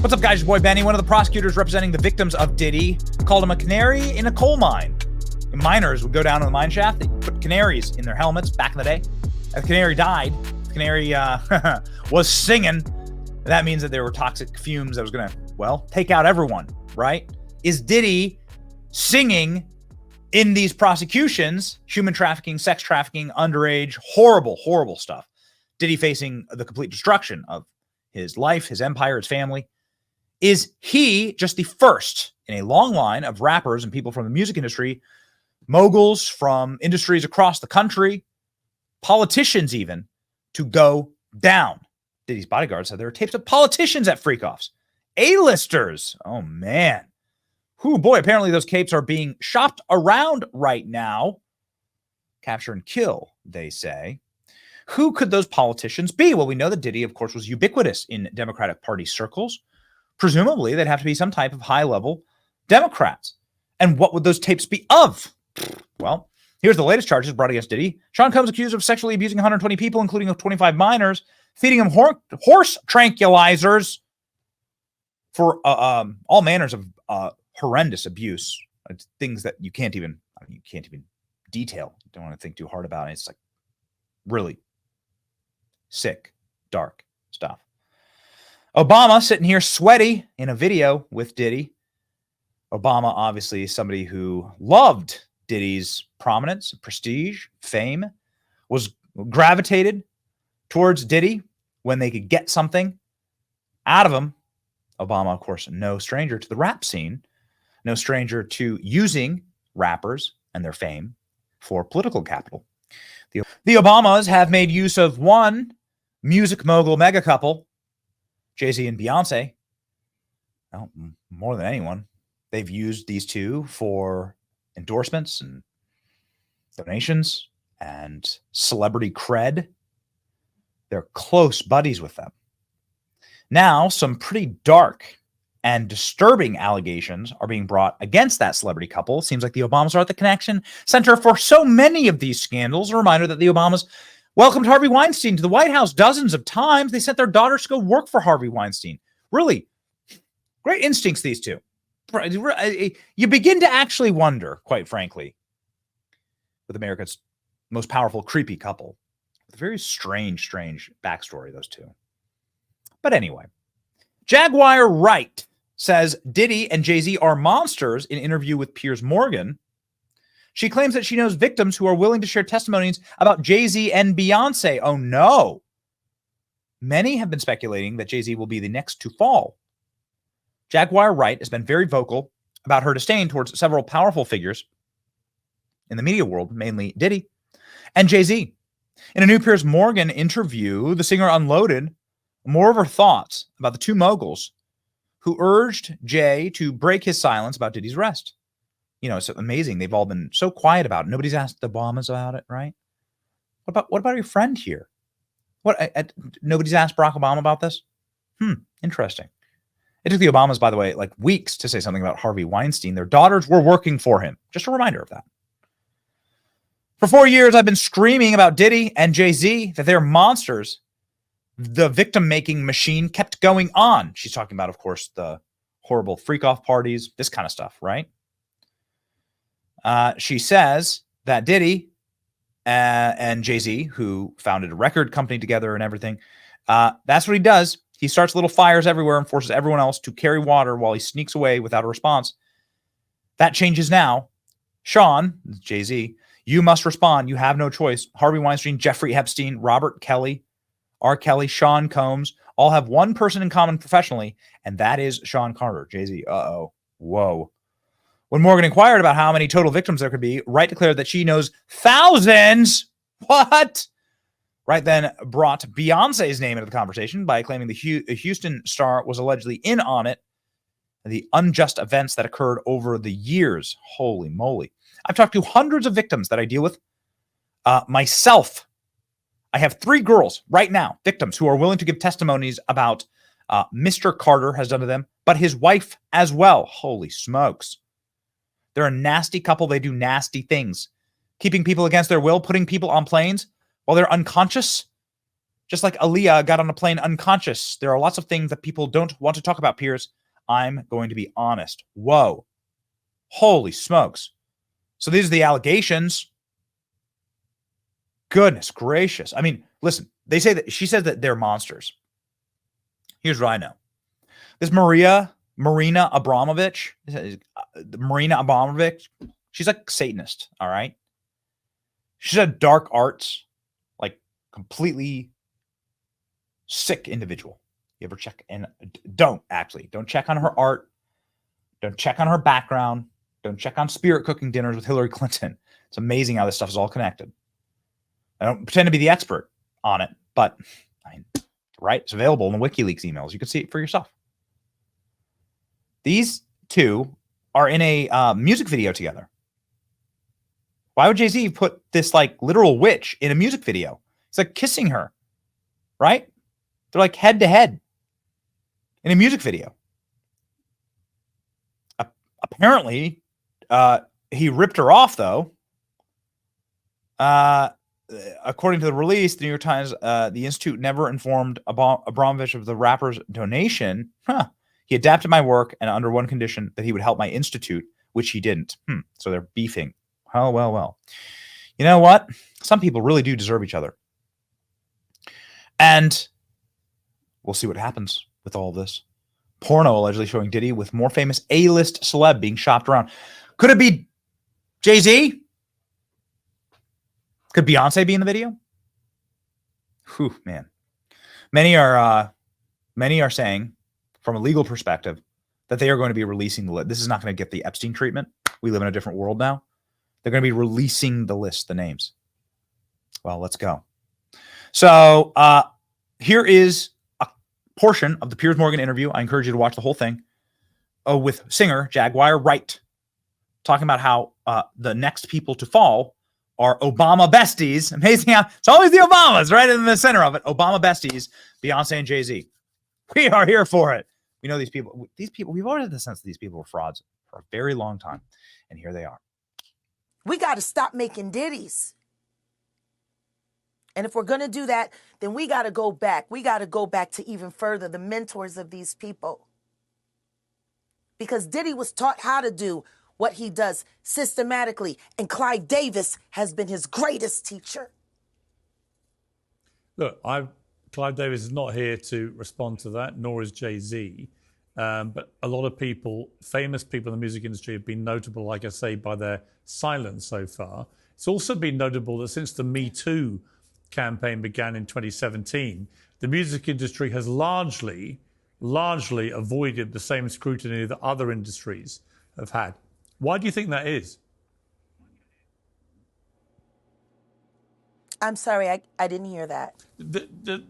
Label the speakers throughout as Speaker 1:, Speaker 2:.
Speaker 1: What's up, guys? Your boy Benny. One of the prosecutors representing the victims of Diddy called him a canary in a coal mine. Miners would go down to the mine shaft. They put canaries in their helmets back in the day. As the canary died, the canary was singing. That means that there were toxic fumes that was going to, well, take out everyone, right? Is Diddy singing in these prosecutions, human trafficking, sex trafficking, underage, horrible, horrible stuff? Diddy facing the complete destruction of his life, his empire, his family. Is he just the first in a long line of rappers and people from the music industry, moguls from industries across the country, politicians even, to go down? Diddy's bodyguards said there were tapes of politicians at freak-offs. A-listers. Oh, man. Whew, boy, apparently those tapes are being shopped around right now. Capture and kill, they say. Who could those politicians be? Well, we know that Diddy, of course, was ubiquitous in Democratic Party circles. Presumably, they'd have to be some type of high-level Democrats. And what would those tapes be of? Well, here's the latest charges brought against Diddy. Sean Combs accused of sexually abusing 120 people, including 25 minors, feeding them horse tranquilizers for all manners of horrendous abuse. Things that you can't even detail. Don't want to think too hard about it. It's like really sick, dark stuff. Obama sitting here sweaty in a video with Diddy. Obama, obviously somebody who loved Diddy's prominence, prestige, fame, was gravitated towards Diddy when they could get something out of him. Obama, of course, no stranger to the rap scene, no stranger to using rappers and their fame for political capital. The Obamas have made use of one music mogul mega couple, Jay-Z and Beyonce. Well, more than anyone, they've used these two for endorsements and donations and celebrity cred. They're close buddies with them. Now, some pretty dark and disturbing allegations are being brought against that celebrity couple. Seems like the Obamas are at the connection center for so many of these scandals. A reminder that the Obamas welcomed Harvey Weinstein to the White House dozens of times. They sent their daughters to go work for Harvey Weinstein. Really great instincts, these two. You begin to actually wonder, quite frankly, with America's most powerful, creepy couple. With a very strange backstory, those two. But anyway, Jaguar Wright says Diddy and Jay-Z are monsters in an interview with Piers Morgan. She claims that she knows victims who are willing to share testimonies about Jay-Z and Beyonce. Oh, no. Many have been speculating that Jay-Z will be the next to fall. Jaguar Wright has been very vocal about her disdain towards several powerful figures in the media world, mainly Diddy and Jay-Z. In a new Piers Morgan interview, the singer unloaded more of her thoughts about the two moguls who urged Jay to break his silence about Diddy's arrest. You know, it's amazing. They've all been so quiet about it. Nobody's asked the Obamas about it, right? What about your friend here? Nobody's asked Barack Obama about this? Interesting. It took the Obamas, by the way, like weeks to say something about Harvey Weinstein. Their daughters were working for him. Just a reminder of that. For 4 years, I've been screaming about Diddy and Jay-Z, that they're monsters. The victim-making machine kept going on. She's talking about, of course, the horrible freak-off parties, this kind of stuff, right? She says that Diddy and Jay-Z, who founded a record company together and everything, that's what he does. He starts little fires everywhere and forces everyone else to carry water while he sneaks away without a response. That changes now. Sean, Jay-Z, you must respond. You have no choice. Harvey Weinstein, Jeffrey Epstein, Robert Kelly, R. Kelly, Sean Combs, all have one person in common professionally, and that is Sean Carter. Jay-Z, whoa. When Morgan inquired about how many total victims there could be, Wright declared that she knows thousands. What? Wright then brought Beyonce's name into the conversation by claiming the Houston star was allegedly in on it, and the unjust events that occurred over the years. Holy moly. I've talked to hundreds of victims that I deal with. Myself, I have 3 girls right now, victims, who are willing to give testimonies about Mr. Carter has done to them, but his wife as well. Holy smokes. They're a nasty couple. They do nasty things. Keeping people against their will, putting people on planes while they're unconscious. Just like Aaliyah got on a plane unconscious. There are lots of things that people don't want to talk about, Piers. I'm going to be honest. Whoa. Holy smokes. So these are the allegations. Goodness gracious. I mean, listen, they say that she says that they're monsters. Here's what I know. This Marina Abramovich, she's like Satanist, all right? She's a dark arts, like completely sick individual. You ever check? And don't check on her art. Don't check on her background. Don't check on spirit cooking dinners with Hillary Clinton. It's amazing how this stuff is all connected. I don't pretend to be the expert on it, but I mean, right? It's available in the WikiLeaks emails. You can see it for yourself. These two are in a music video together. Why would Jay-Z put this like literal witch in a music video? It's like kissing her, right? They're like head to head in a music video. Apparently, he ripped her off, though. According to the release, the New York Times, the Institute never informed Abramovich of the rapper's donation. He adapted my work, and under one condition, that he would help my institute, which he didn't. So they're beefing. Well. You know what? Some people really do deserve each other. And we'll see what happens with all this. Porno allegedly showing Diddy with more famous A-list celeb being shopped around. Could it be Jay-Z? Could Beyonce be in the video? Whew, man. Many are saying, from a legal perspective, that they are going to be releasing the list. This is not going to get the Epstein treatment. We live in a different world now. They're going to be releasing the list, the names. Well, let's go. So here is a portion of the Piers Morgan interview. I encourage you to watch the whole thing with singer Jaguar Wright, talking about how the next people to fall are Obama besties. Amazing how it's always the Obamas right in the center of it. Obama besties, Beyonce and Jay-Z. We are here for it. We know these people. We've already had the sense that these people were frauds for a very long time. And here they are.
Speaker 2: We got to stop making ditties. And if we're going to do that, then we got to go back. We got to go back to even further, the mentors of these people. Because Diddy was taught how to do what he does systematically. And Clive Davis has been his greatest teacher.
Speaker 3: Look, Clive Davis is not here to respond to that, nor is Jay-Z. But a lot of people, famous people in the music industry, have been notable, like I say, by their silence so far. It's also been notable that since the Me Too campaign began in 2017, the music industry has largely avoided the same scrutiny that other industries have had. Why do you think that is?
Speaker 2: I'm sorry, I didn't hear that.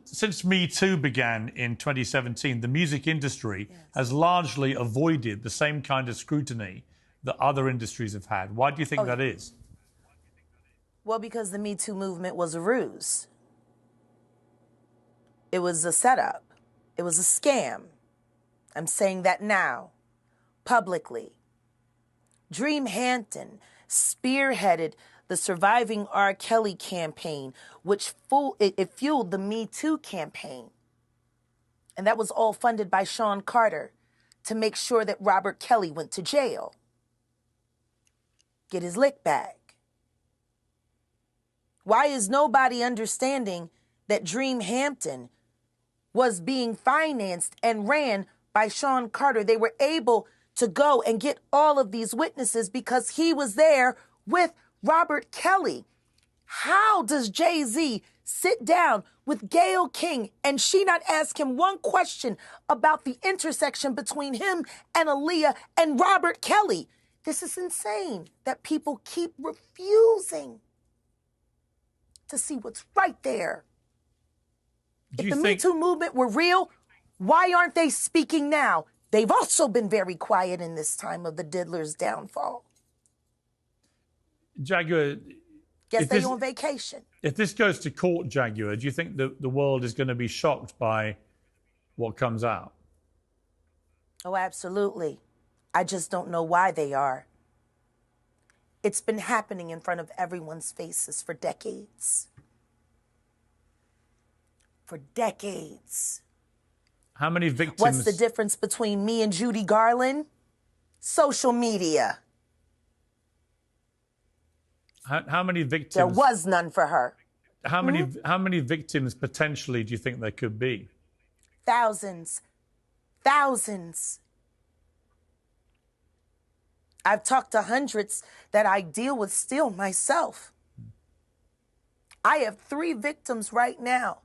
Speaker 3: Since Me Too began in 2017, the music industry has largely avoided the same kind of scrutiny that other industries have had. Why do you think that is?
Speaker 2: Well, because the Me Too movement was a ruse. It was a setup. It was a scam. I'm saying that now, publicly. Dream Hampton spearheaded the Surviving R. Kelly campaign, which fueled the Me Too campaign. And that was all funded by Sean Carter to make sure that Robert Kelly went to jail. Get his lick back. Why is nobody understanding that Dream Hampton was being financed and ran by Sean Carter? They were able to go and get all of these witnesses because he was there with Robert Kelly. How does Jay-Z sit down with Gayle King and she not ask him one question about the intersection between him and Aaliyah and Robert Kelly? This is insane that people keep refusing to see what's right there. If the Me Too movement were real, why aren't they speaking now? They've also been very quiet in this time of the diddler's downfall.
Speaker 3: Jaguar,
Speaker 2: guess they're on vacation.
Speaker 3: If this goes to court, Jaguar, do you think the world is going to be shocked by what comes out?
Speaker 2: Oh, absolutely. I just don't know why they are. It's been happening in front of everyone's faces for decades. for decades.
Speaker 3: How many victims?
Speaker 2: What's the difference between me and Judy Garland? Social media.
Speaker 3: How many victims?
Speaker 2: There was none for her.
Speaker 3: How many victims potentially do you think there could be?
Speaker 2: Thousands. Thousands. I've talked to hundreds that I deal with still myself. I have 3 victims right now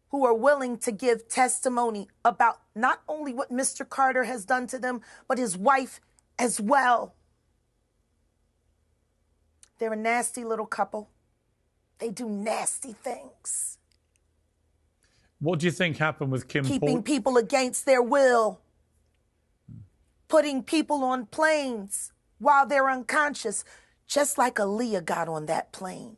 Speaker 2: who are willing to give testimony about not only what Mr. Carter has done to them, but his wife as well. They're a nasty little couple. They do nasty things.
Speaker 3: What do you think happened with Kim?
Speaker 2: Keeping people against their will. Putting people on planes while they're unconscious, just like Aaliyah got on that plane.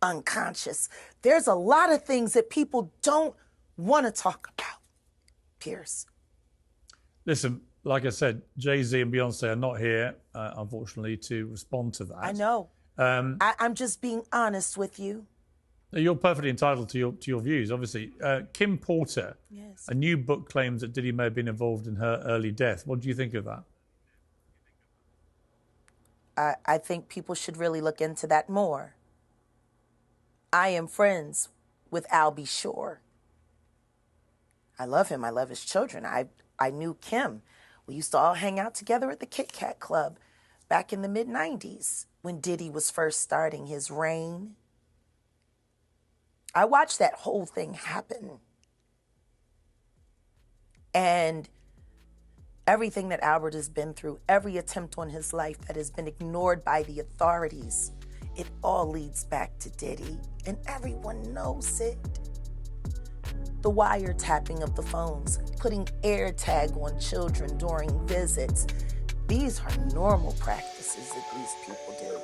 Speaker 2: Unconscious. There's a lot of things that people don't want to talk about, Pierce.
Speaker 3: Listen, like I said, Jay-Z and Beyonce are not here, unfortunately, to respond to that.
Speaker 2: I know. I'm just being honest with you.
Speaker 3: You're perfectly entitled to your views, obviously. Kim Porter,
Speaker 2: Yes.
Speaker 3: a new book claims that Diddy may have been involved in her early death. What do you think of that?
Speaker 2: I think people should really look into that more. I am friends with Albie Shore. I love him. I love his children. I knew Kim. We used to all hang out together at the Kit Kat Club back in the mid-90s when Diddy was first starting his reign. I watched that whole thing happen. And everything that Albert has been through, every attempt on his life that has been ignored by the authorities, it all leads back to Diddy. And everyone knows it. The wiretapping of the phones, putting air tag on children during visits. These are normal practices that these people do.